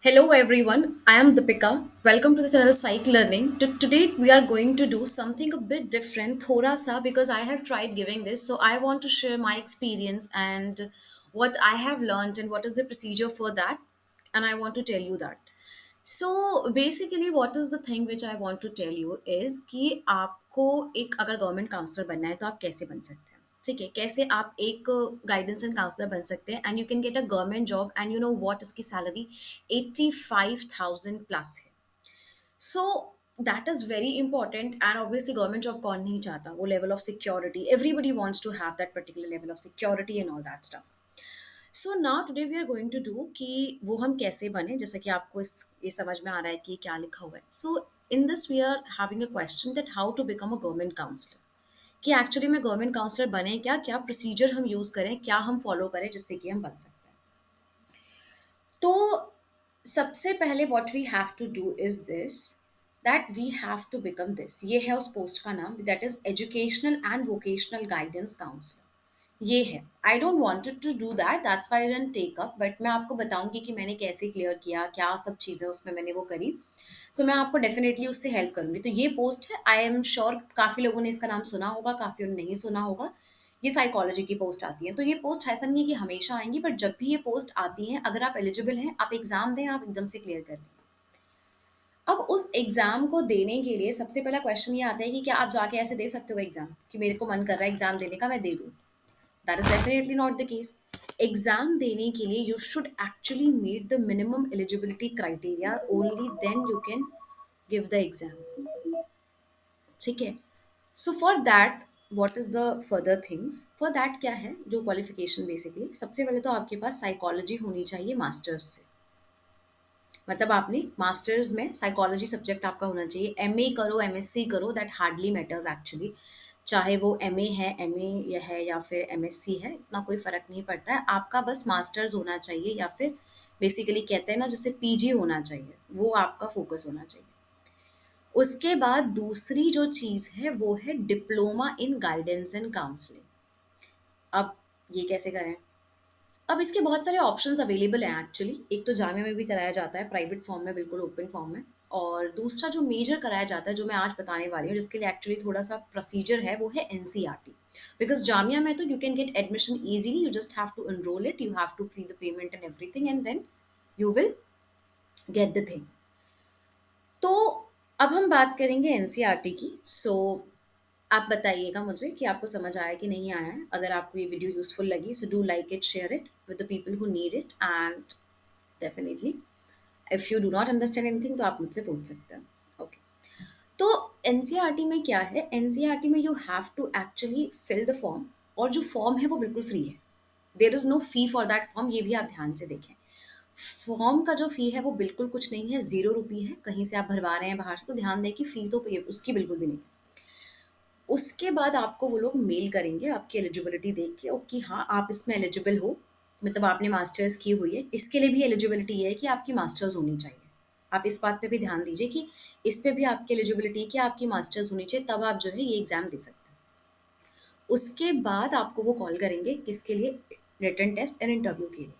Hello everyone, I am Deepika. Welcome to the channel Psych Learning. Today we are going to do something a bit different, thoda sa, because I have tried giving this. So I want to share my experience and what I have learned and what is the procedure for that. And I want to tell you that. So basically what is the thing which I want to tell you is कि आपको एक अगर government counsellor बनना है तो आप कैसे बन सकते हैं, ठीक है? कैसे आप एक गाइडेंस एंड काउंसलर बन सकते हैं and you can get a government job and you know what इसकी सैलरी 85,000 प्लस है. So that is very important and obviously government job कौन नहीं चाहता, वो level of security, everybody wants to have that particular level of security and all that stuff. So now today we are going to do कि वो हम कैसे बने, जैसा कि आपको ये समझ में आ रहा है कि क्या लिखा हुआ है. So in this we are having a question that how to become a government counsellor, कि एक्चुअली में गवर्नमेंट काउंसलर बने क्या, क्या प्रोसीजर हम यूज़ करें, क्या हम फॉलो करें जिससे कि हम बन सकते हैं. तो सबसे पहले what we have to do is this, that we have to become this. ये है उस पोस्ट का नाम, that is educational and vocational guidance counsellor. ये है. I don't wanted to do that, that's why I didn't take up, but मैं आपको बताऊंगी कि मैंने कैसे क्लियर किया, क्या सब चीज़ें उसमें मैंने वो करी. सो मैं आपको डेफिनेटली उससे हेल्प करूंगी. तो ये पोस्ट है, आई एम श्योर काफ़ी लोगों ने इसका नाम सुना होगा, काफ़ी ने नहीं सुना होगा. ये साइकोलॉजी की पोस्ट आती है. तो ये पोस्ट ऐसा नहीं है कि हमेशा आएंगी, बट जब भी ये पोस्ट आती हैं, अगर आप एलिजिबल हैं, आप एग्जाम दें, आप एकदम से क्लियर कर लें. अब उस एग्जाम को देने के लिए सबसे पहला क्वेश्चन ये आता है कि क्या आप जाके ऐसे दे सकते हो एग्जाम, कि मेरे को मन कर रहा है एग्जाम देने का, मैं दे दूँ? That is definitely not the case. Exam देने के लिए you should actually meet the minimum eligibility criteria, only then you can give the exam. ठीक है? So for that what is the further things for that, क्या है जो qualification, basically सबसे पहले तो आपके पास साइकोलॉजी होनी चाहिए मास्टर्स से. मतलब आपने मास्टर्स में साइकोलॉजी सब्जेक्ट आपका होना चाहिए. एमए करो, एमएससी करो, दैट हार्डली मैटर्स एक्चुअली. चाहे वो एमए है, एमए या है, या फिर एमएससी है, इतना कोई फ़र्क नहीं पड़ता है. आपका बस मास्टर्स होना चाहिए, या फिर बेसिकली कहते हैं ना जैसे पीजी होना चाहिए, वो आपका फोकस होना चाहिए. उसके बाद दूसरी जो चीज़ है वो है diploma in guidance and counselling. अब ये कैसे करें? अब इसके बहुत सारे ऑप्शंस अवेलेबल हैं एक्चुअली. एक तो जामिया में भी कराया जाता है, प्राइवेट फॉर्म में, बिल्कुल ओपन फॉर्म में. और दूसरा जो मेजर कराया जाता है, जो मैं आज बताने वाली हूँ, जिसके लिए एक्चुअली थोड़ा सा प्रोसीजर है, वो है एनसीईआरटी. बिकॉज जामिया में तो you can get admission easily, you just have to enrol it, you have to pay the payment and everything, and then you will get the thing. तो अब हम बात करेंगे एनसीईआरटी की. सो आप बताइएगा मुझे कि आपको समझ आया कि नहीं आया है. अगर आपको ये वीडियो यूजफुल लगी, so do like it, share it with the people who need it, and definitely if you do not understand anything तो आप मुझसे पूछ सकते हैं. ओके. तो एनसीईआरटी में क्या है? एनसीईआरटी में you have to actually fill the form, और जो फॉर्म है वो बिल्कुल फ्री है. There is no fee for that form, ये भी आप ध्यान से देखें. फॉर्म का जो फी है वो बिल्कुल कुछ नहीं है, 0 रुपी है. कहीं से आप भरवा रहे हैं बाहर से, तो ध्यान दें कि फी तो उसकी बिल्कुल भी नहीं. उसके बाद आपको वो लोग मेल करेंगे आपकी एलिजिबिलिटी देख के, कि हाँ आप इसमें एलिजिबल हो, मतलब आपने मास्टर्स की हुई है. इसके लिए भी एलिजिबिलिटी ये है कि आपकी मास्टर्स होनी चाहिए. आप इस बात पे भी ध्यान दीजिए कि इस पे भी आपकी एलिजिबिलिटी है कि आपकी मास्टर्स होनी चाहिए, तब आप जो है ये एग्ज़ाम दे सकते हैं. उसके बाद आपको वो कॉल करेंगे, किसके लिए? रिटन टेस्ट एंड इंटरव्यू के लिए.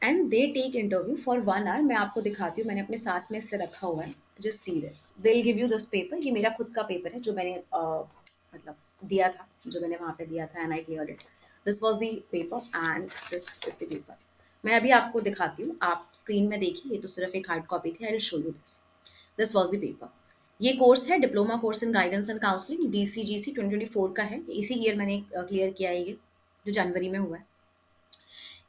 And they take interview for 1 hour. मैं आपको दिखाती हूँ, मैंने अपने साथ में इसलिए रखा हुआ है. Just see this, they will give you this paper. ये मेरा खुद का पेपर है जो मैंने मतलब दिया था, जो मैंने वहाँ पे दिया था, and I cleared it. This was the paper and this is the paper. मैं अभी आपको दिखाती हूँ, आप स्क्रीन में देखिए. ये तो सिर्फ एक हार्ड कॉपी थी. I will show you this. This was the paper. ये कोर्स है diploma course in guidance and counselling, DCGC 2024 का है. इसी ईयर मैंने क्लियर किया है, ये जो जनवरी में हुआ है.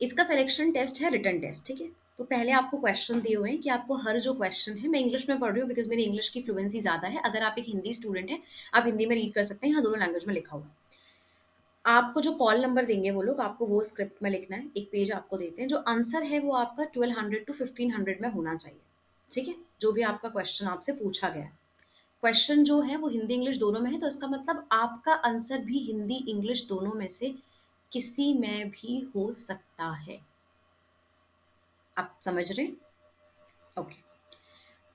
इसका सिलेक्शन टेस्ट है रिटन टेस्ट, ठीक है? तो पहले आपको क्वेश्चन दिए हुए हैं कि आपको हर जो क्वेश्चन है, मैं इंग्लिश में पढ़ रही हूँ बिकॉज मेरी इंग्लिश की फ्लुएंसी ज़्यादा है. अगर आप एक हिंदी स्टूडेंट हैं, आप हिंदी में रीड कर सकते हैं, यहाँ दोनों लैंग्वेज में लिखा हुआ है. आपको जो कॉल नंबर देंगे वो लोग, आपको वो स्क्रिप्ट में लिखना है. एक पेज आपको देते हैं, जो आंसर है वो आपका 1200 टू 1500 में होना चाहिए. ठीक है? जो भी आपका क्वेश्चन आपसे पूछा गया है, क्वेश्चन जो है वो हिंदी इंग्लिश दोनों में है, तो इसका मतलब आपका आंसर भी हिंदी इंग्लिश दोनों में से किसी में भी हो सकता है. आप समझ रहे हैं? ओके.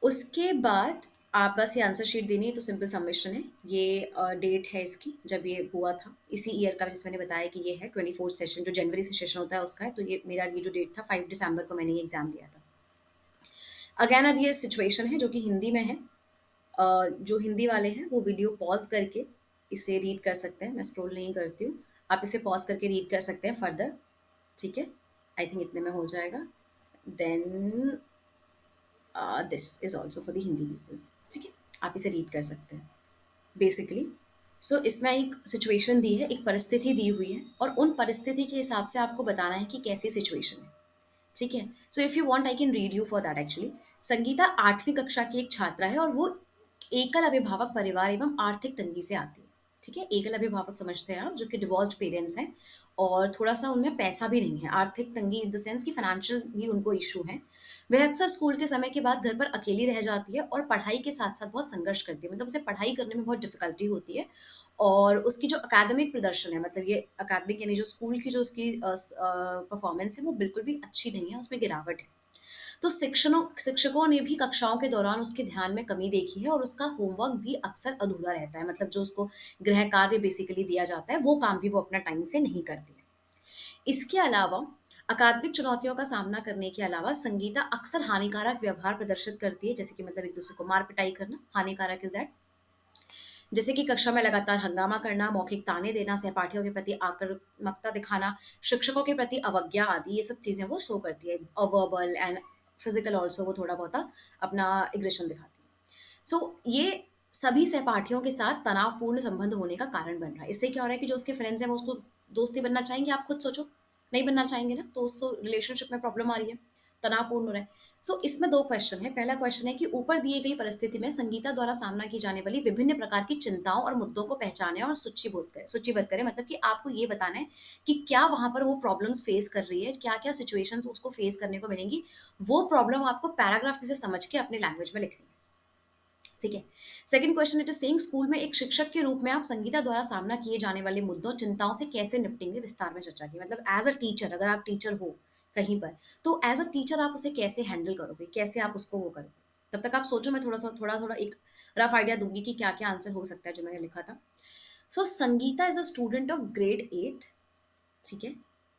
उसके बाद आप बस ये आंसर शीट देनी है, तो सिंपल सबमिशन है. ये डेट है इसकी जब ये हुआ था, इसी ईयर का, जिस मैंने बताया कि ये है 24 सेशन, जो जनवरी से सेशन होता है उसका है. तो ये मेरा ये जो डेट था 5 दिसंबर को मैंने ये एग्ज़ाम दिया था. अगेन अब ये सिचुएशन है जो कि हिंदी में है। जो हिंदी वाले हैं वो वीडियो पॉज करके इसे रीड कर सकते हैं, मैं स्क्रॉल नहीं करती हूँ। आप इसे पॉज करके रीड कर सकते हैं फर्दर। ठीक है, आई थिंक इतने में हो जाएगा। Then this is also for the Hindi people. ठीक है, आप इसे रीड कर सकते हैं बेसिकली। सो इसमें एक सिचुएशन दी है, एक परिस्थिति दी हुई है, और उन परिस्थिति के हिसाब से आपको बताना है कि कैसी सिचुएशन है। ठीक है, so if you want I can read you for that actually. Sangeeta 8वीं कक्षा की एक छात्रा है और वो एकल अभिभावक परिवार एवं आर्थिक तंगी से आती है। ठीक है, एकल अभिभावक समझते हैं आप, जो कि डिवोर्स्ड पेरेंट्स हैं और थोड़ा सा उनमें पैसा भी नहीं है, आर्थिक तंगी इन द सेंस कि फाइनेंशियल भी उनको इशू है। वह अक्सर स्कूल के समय के बाद घर पर अकेली रह जाती है और पढ़ाई के साथ साथ बहुत संघर्ष करती है, मतलब उसे पढ़ाई करने में बहुत डिफिकल्टी होती है। और उसकी जो अकादमिक प्रदर्शन है, मतलब ये अकादमिक यानी जो स्कूल की जो उसकी परफॉर्मेंस है वो बिल्कुल भी अच्छी नहीं है, उसमें गिरावट है। तो शिक्षकों ने भी कक्षाओं के दौरान उसके ध्यान में कमी देखी है और उसका होमवर्क भी अक्सर अधूरा रहता है, मतलब जो उसको गृह कार्य बेसिकली दिया जाता है वो काम भी वो अपना टाइम से नहीं करती है। इसके अलावा अकादमिक चुनौतियों का सामना करने के अलावा संगीता अक्सर हानिकारक व्यवहार प्रदर्शित करती है, जैसे कि मतलब एक दूसरे को मार पिटाई करना, हानिकारक इज दैट। जैसे कि कक्षा में लगातार हंगामा करना, मौखिक ताने देना, सहपाठियों के प्रति आक्रामकता दिखाना, शिक्षकों के प्रति अवज्ञा आदि, ये सब चीज़ें वो शो करती है। वर्बल एंड फिजिकल ऑल्सो वो थोड़ा बहुत अपना एग्रेशन दिखाती है। सो ये सभी सहपाठियों के साथ तनावपूर्ण संबंध होने का कारण बन रहा है। इससे क्या हो रहा है कि जो उसके फ्रेंड्स हैं वो उसको दोस्ती बनना चाहेंगे, आप खुद सोचो, नहीं बनना चाहेंगे ना, तो उसको रिलेशनशिप में प्रॉब्लम आ रही है, तनावपूर्ण हो रहा है। सो इसमें दो क्वेश्चन है। पहला क्वेश्चन है कि ऊपर दिए गई परिस्थिति में संगीता द्वारा सामना की जाने वाली विभिन्न प्रकार की चिंताओं और मुद्दों को पहचाने और सूचीबद्ध करें, मतलब कि आपको ये बताना है कि क्या वहां पर वो प्रॉब्लम्स फेस कर रही है, क्या क्या सिचुएशंस उसको फेस करने को मिलेंगी। वो प्रॉब्लम आपको पैराग्राफ में से समझ के अपने लैंग्वेज में लिखनी है। ठीक है। Second question it is saying school में एक शिक्षक के रूप में आप संगीता द्वारा सामना किए जाने वाले मुद्दों चिंताओं से कैसे निपटेंगे, विस्तार में चर्चा की। मतलब एज अ टीचर, अगर आप टीचर हो कहीं पर, तो एज अ टीचर आप उसे कैसे हैंडल करोगे, कैसे आप उसको वो करोगे। तब तक आप सोचो, मैं थोड़ा थोड़ा एक रफ आइडिया दूंगी कि क्या क्या आंसर हो सकता है जो मैंने लिखा था। So Sangeeta is a student of grade 8। ठीक है,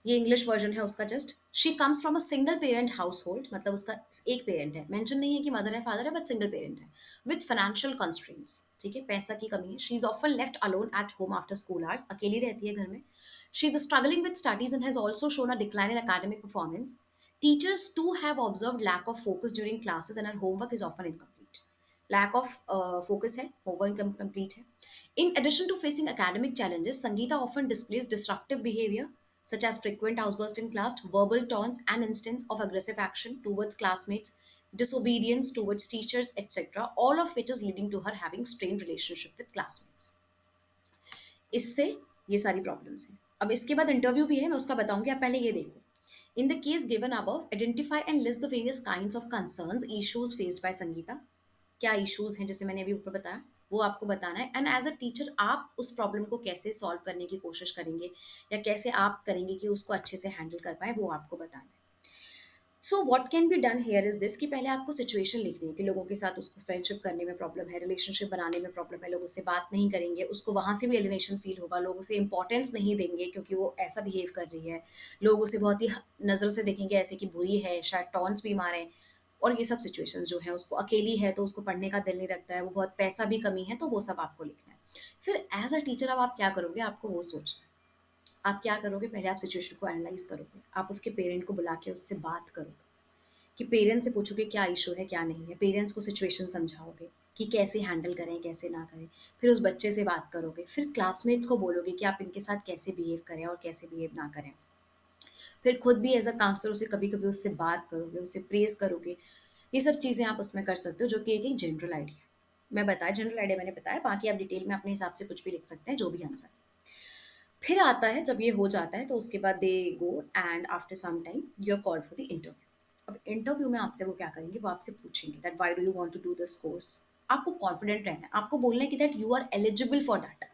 ये इंग्लिश वर्जन है उसका just. She comes from a single parent household, मतलब उसका एक पेरेंट है, मेंशन नहीं है कि मदर है फादर है, बट सिंगल पेरेंट है, विथ फाइनेंशियल कंस्ट्रेंट्स। ठीक है, पैसा की कमी है। She is often left alone at home after school hours, अकेली रहती है घर में। She is struggling with studies and has also shown a decline in academic performance. Teachers too have observed lack of focus during classes and her homework is often incomplete. Lack of focus है, homework incomplete है। In addition to facing academic challenges, Sangeeta often displays disruptive behavior such as frequent outbursts in class, verbal taunts, and instances of aggressive action towards classmates, disobedience towards teachers, etc. All of which is leading to her having strained relationship with classmates. इससे ये सारी problems हैं। अब इसके बाद interview भी है, मैं उसका बताऊंगी, आप पहले ये देखो। In the case given above, identify and list the various kinds of concerns, issues faced by Sangeeta. क्या इश्यूज हैं जैसे मैंने अभी ऊपर बताया, वो आपको बताना है। एंड एज अ टीचर आप उस प्रॉब्लम को कैसे सॉल्व करने की कोशिश करेंगे या कैसे आप करेंगे कि उसको अच्छे से हैंडल कर पाए, वो आपको बताना है। So what can be done here is this, कि पहले आपको सिचुएशन लिखनी है कि लोगों के साथ उसको फ्रेंडशिप करने में प्रॉब्लम है, रिलेशनशिप बनाने में प्रॉब्लम है, लोग उससे बात नहीं करेंगे, उसको वहाँ से भी एलिनेशन फील होगा, लोग उसे इंपॉर्टेंस नहीं देंगे क्योंकि वो ऐसा बिहेव कर रही है, लोग उसे बहुत ही नज़रों से देखेंगे ऐसे कि बुरी है, शायद टॉन्ट्स भी मारें। और ये सब सिचुएशंस जो है, उसको अकेली है तो उसको पढ़ने का दिल नहीं रखता है, वो बहुत पैसा भी कमी है, तो वो सब आपको लिखना है। फिर एज अ टीचर अब आप क्या करोगे, आपको वो सोचना है। आप क्या करोगे, पहले आप सिचुएशन को एनालाइज करोगे, आप उसके पेरेंट को बुला के उससे बात करोगे, कि पेरेंट्स से पूछोगे क्या इशू है क्या नहीं है, पेरेंट्स को सिचुएशन समझाओगे कि कैसे हैंडल करें कैसे ना करें। फिर उस बच्चे से बात करोगे, फिर क्लासमेट्स को बोलोगे कि आप इनके साथ कैसे बिहेव करें और कैसे बिहेव ना करें। फिर खुद भी एज अ काउंसलर उसे कभी कभी उससे बात करोगे, उसे प्रेज करोगे। ये सब चीज़ें आप उसमें कर सकते हो, जो कि एक जनरल आइडिया। मैं बताया, जनरल आइडिया मैंने बताया, बाकी आप डिटेल में अपने हिसाब से कुछ भी लिख सकते हैं, जो भी आंसर। फिर आता है, जब ये हो जाता है तो उसके बाद they go and after some time you are called for the interview. अब इंटरव्यू में आपसे वो क्या करेंगे, वो आपसे पूछेंगे that why do you want to do this course. आपको कॉन्फिडेंट रहना है, आपको बोलना है कि that you are eligible for that.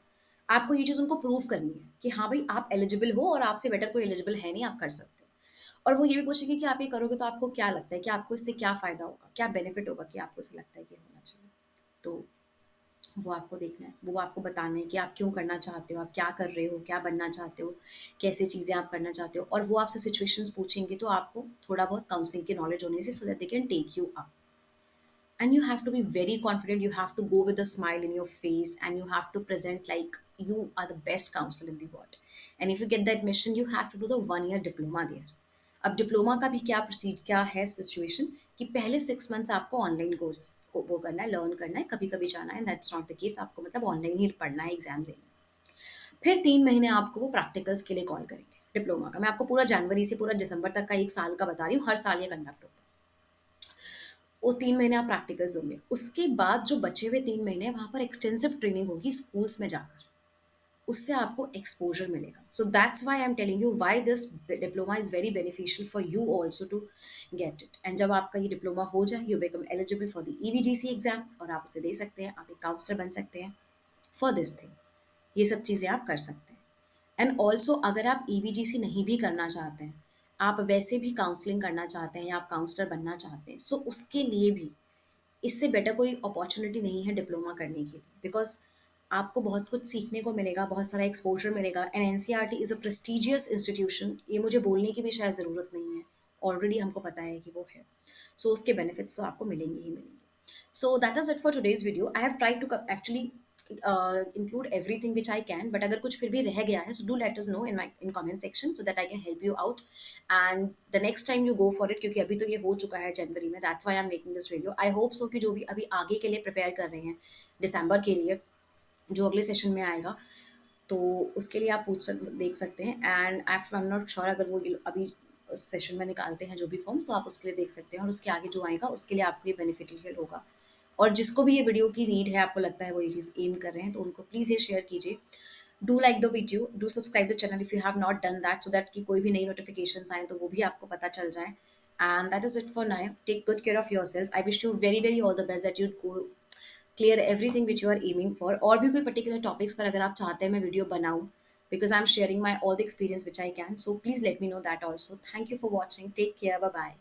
आपको ये चीज़ उनको प्रूव करनी है कि हाँ भाई आप एलिजिबल हो और आपसे बेटर कोई एलिजिबल है नहीं, आप कर सकते हो। और वो ये भी पूछेंगे कि आप ये करोगे तो आपको क्या लगता है कि आपको इससे क्या फ़ायदा होगा, क्या बेनिफिट होगा, कि आपको ऐसा लगता है कि होना चाहिए। तो वो आपको देखना है, वो आपको बताना है कि आप क्यों करना चाहते हो, आप क्या कर रहे हो, क्या बनना चाहते हो, कैसे चीज़ें आप करना चाहते हो। और वो आपसे सिचुएशंस पूछेंगे तो आपको थोड़ा बहुत काउंसलिंग की नॉलेज होनी चाहिए, so that they can take you up. and you have to be very confident. You have to go with a smile in your face, and you have to present like you are the best counselor in the world. And if you get that mission, you have to do the 1 year diploma there. अब diploma का भी क्या है situation कि पहले 6 months आपको online course वो करना है, लर्न करना है, कभी कभी जाना है, दैट्स नॉट द केस, आपको मतलब ऑनलाइन ही पढ़ना है, एग्जाम देना है। फिर 3 महीने आपको वो प्रैक्टिकल्स के लिए कॉल करेंगे डिप्लोमा का। मैं आपको पूरा जनवरी से पूरा दिसंबर तक का 1 साल का बता रही हूँ, हर साल ये कंडक्ट होता है। वो 3 महीने आप प्रैक्टिकल्स होंगे, उसके बाद जो बचे हुए 3 महीने वहाँ पर एक्सटेंसिव ट्रेनिंग होगी स्कूल्स में जाकर, उससे आपको एक्सपोजर मिलेगा। So that's why I am telling you why this diploma is very beneficial for you also to get it. And जब आपका ये डिप्लोमा हो जाए, you become eligible for the EVGC exam, और आप उसे दे सकते हैं, आप एक काउंसलर बन सकते हैं फॉर दिस थिंग। ये सब चीज़ें आप कर सकते हैं। एंड ऑल्सो अगर आप ईवीजीसी नहीं भी करना चाहते हैं, आप वैसे भी काउंसलिंग करना चाहते हैं या आप काउंसलर बनना चाहते हैं, सो उसके लिए भी इससे बेटर कोई अपॉर्चुनिटी नहीं है डिप्लोमा करने की, बिकॉज आपको बहुत कुछ सीखने को मिलेगा, बहुत सारा एक्सपोजर मिलेगा। And NCERT is a prestigious institution, ये मुझे बोलने की भी शायद ज़रूरत नहीं है, ऑलरेडी हमको पता है कि वो है। सो उसके बेनिफिट्स तो आपको मिलेंगे ही मिलेंगे। So that is it for today's video. I have tried to actually include everything which I can, but अगर कुछ फिर भी रह गया है, so do let us know in my in comment section so that I can help you out. And the next time you go for it, क्योंकि अभी तो ये हो चुका है जनवरी में, that's why I'm making this video. I hope so कि जो भी अभी आगे के लिए प्रिपेयर कर रहे हैं दिसंबर के लिए, जो अगले सेशन में आएगा, तो उसके लिए आप देख सकते हैं। And I am not sure अगर वो अभी सेशन में निकालते हैं जो भी फॉर्म्स, तो आप उसके लिए देख सकते हैं, और उसके आगे जो आएगा उसके लिए आपके लिए बेनिफिशियल होगा। और जिसको भी ये वीडियो की नीड है, आपको लगता है वो ये चीज़ एम कर रहे हैं, तो उनको प्लीज़ ये शेयर कीजिए। Do like the video, do subscribe the channel if you have not done that, so that कि कोई भी नई नोटिफिकेशन आए तो वो भी आपको पता चल जाए। And that is it for now. Take good care of yourself. I wish you very very all the best that you go clear everything which you are aiming for. और भी कोई पर्टिकुलर टॉपिक्स पर अगर आप चाहते हैं मैं video बनाऊँ, because I am sharing my all the experience which I can, so please let me know that also. Thank you for watching, take care, bye bye.